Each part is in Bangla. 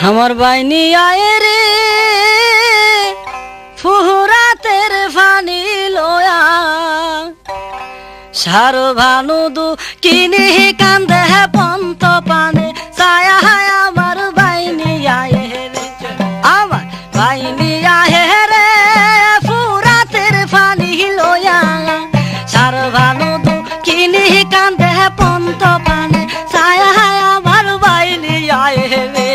আমার বাইনি আয় রে ফুরাতের ফানি লয়া সারো ভানু দু কিনি কান্দে পন্ত পানে ছায়া আমার বাইনি আয় রে আমার বাইনি আয় রে ফুরাতের ফানি লয়া সারো ভানু দু কিনি কান্দে পন্ত পানে ছায়া আমার বাইনি আয় রে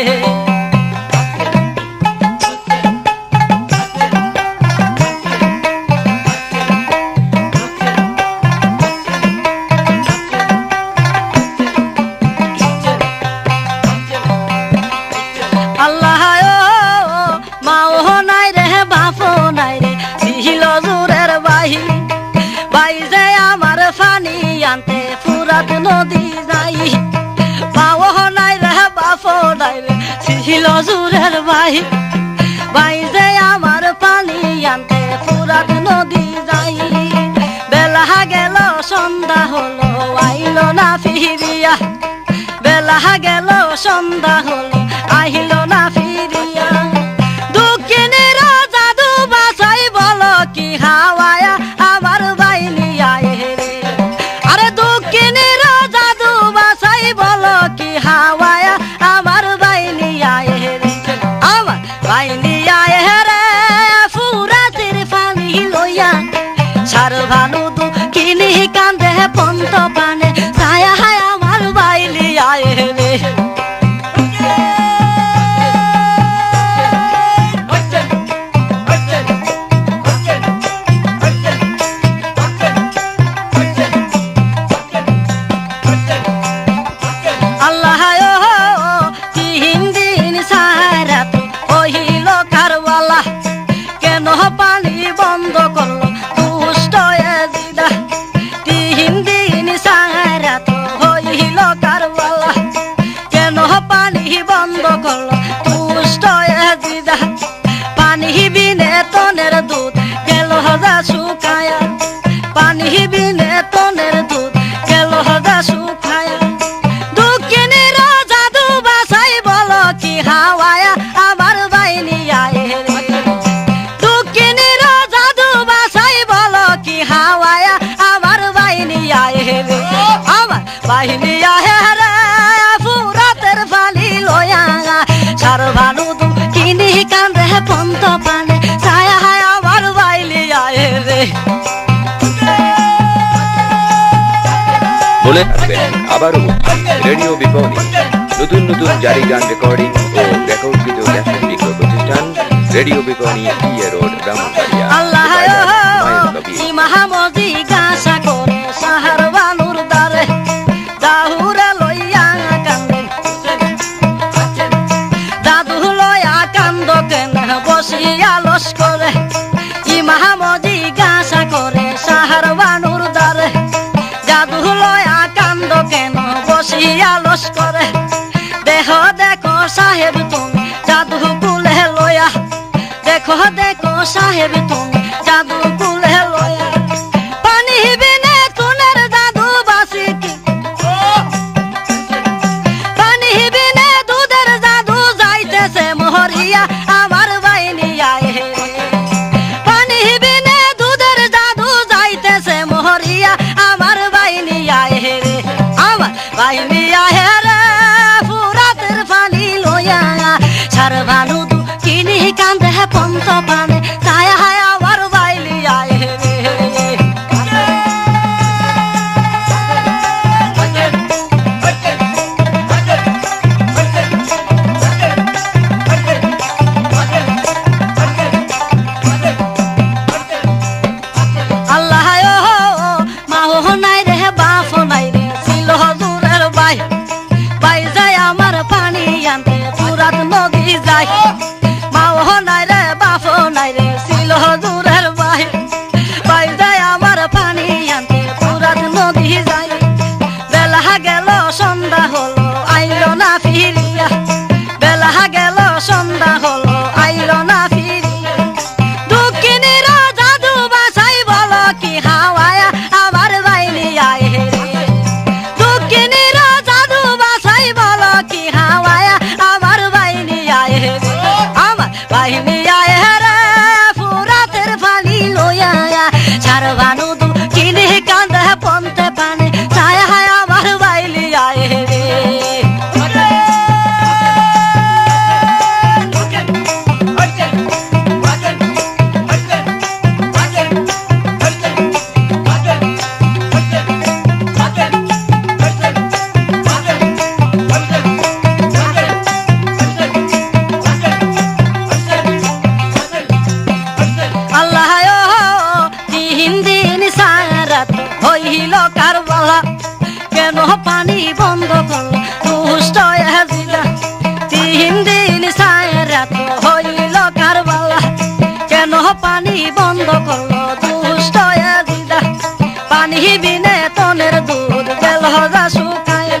আনতে ফুরাত নদী যাই পাও নাই রে বাপো নাই রে ছিল জুরের ভাই ভাই যে আমার পানি আনতে ফুরাত নদী যাই বেলা গেল সন্ধ্যা হলো আইলো না ফিরিয়া বেলা গেল সন্ধ্যা হলো আইলো না ফিরিয়া দুঃখিনীর জাদু বাসাই বলো কি হাওয়ায়া আমার বাইনি আয় রে হাওয়ায়া আমার বাইনি আয় রে আমার বাইনি আয় রে ফুরাতের পানি লইয়া সার ভানু দু কিনি কান্দে পন্ত পানে ছায়া আমার বাইনি আয় রে পানি বন্ধ করলো দুষ্ট এজিদা 3 দিন সারা তো হইল কারবালা কেন পানি বন্ধ করলো দুষ্ট এজিদা পানি বিনে তনের দুধ গেল যা শুকায়া পানি বিনে তনের দুধ গেল যা শুকায়া দুঃখিনীর জাদু বাসাই বলো কি হাওয়ায়া আমার বাইনি আয় রে হাওয়ায়া আমার বাইনি আয় রে আমার বাইনি আয় রে ফুরাতের পানি লয়া সার ভানু দু কিনি কান্দে পন্ত পানে ছায়া আমার বাইনি আয় রে বলে আসবেন আবারও রেডিও বিপণী নতুন নতুন জারি গান রেকর্ডিং ও রেকর্ডকৃত ক্যাসেট বিক্রয় প্রতিষ্ঠান রেডিও বিপণী ইয়ে রোড ব্রাহ্মণবাড়িয়া আল্লাহ মাহমুদি গাছা করে সাহার বানুর দারে দাহুরে লইয়া কান্দে দাদু লইয়া কান্দ কেন বসিয়া লস করে ই মাহমুদি গাছা করে সাহার বানুর দারে দাদু লইয়া কান্দ কেন বসিয়া লস করে দেহ দেখো সাহেব তুমি দাদু কুলে লইয়া দেখো দেখো সাহেব তুমি দাদু কুলে লইয়া পানি বিনে তুনের দাদু বাসি কি পানি বিনে দুধের দাদু যাইতেছে মহরিয়া আমার বাইনি আয় রে পানি বিনে দুধের দাদু যাইতেছে মহরিয়া আমার বাইনি আয় রে আমার বাইনি আয় রে ফুরাতের পানি লইয়া সার ভানু দু কিনি কান্দে পন্ত পানে ছায়া আমার বাইনি আয় রে আল্লাহ মাও নাই রে বাপ নাই রে ছিল জুরের ভাই ভাই যায় আমার পানি আনতে ফুরাত নদী যায় মাও নাই রে বাপ কেন পানি বন্ধ করলো দুষ্ট এজিদা 3 দিন ছায়ের রাত হইল কারবালা কেন পানি বন্ধ করলো দুষ্ট এজিদা পানি বিনে তনের দুধ গেল যা শুকায়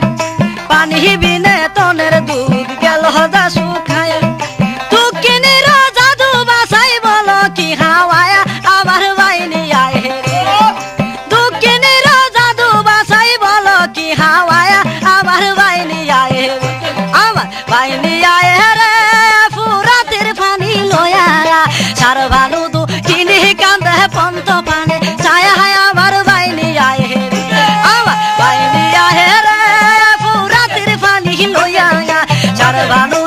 পানি বিনে তনের দুধ গেল যা শুকায় টুকিনির জাদু বাসাই বলো কি হাওয়ায়া আমার বাইনি আয় রে টুকিনির জাদু বাসাই বলো কি হাওয়ায়া আমার বাইনি আয় রে আমার বাইনি আয় রে ফুরাতের পানি লয়া সার ভানু দু কিনি কান্দে পন্ত পানে ছায়া আমার বাইনি আয় রে আমার বাইনি আয় রে ফুরাতের পানি লয়া সার ভানু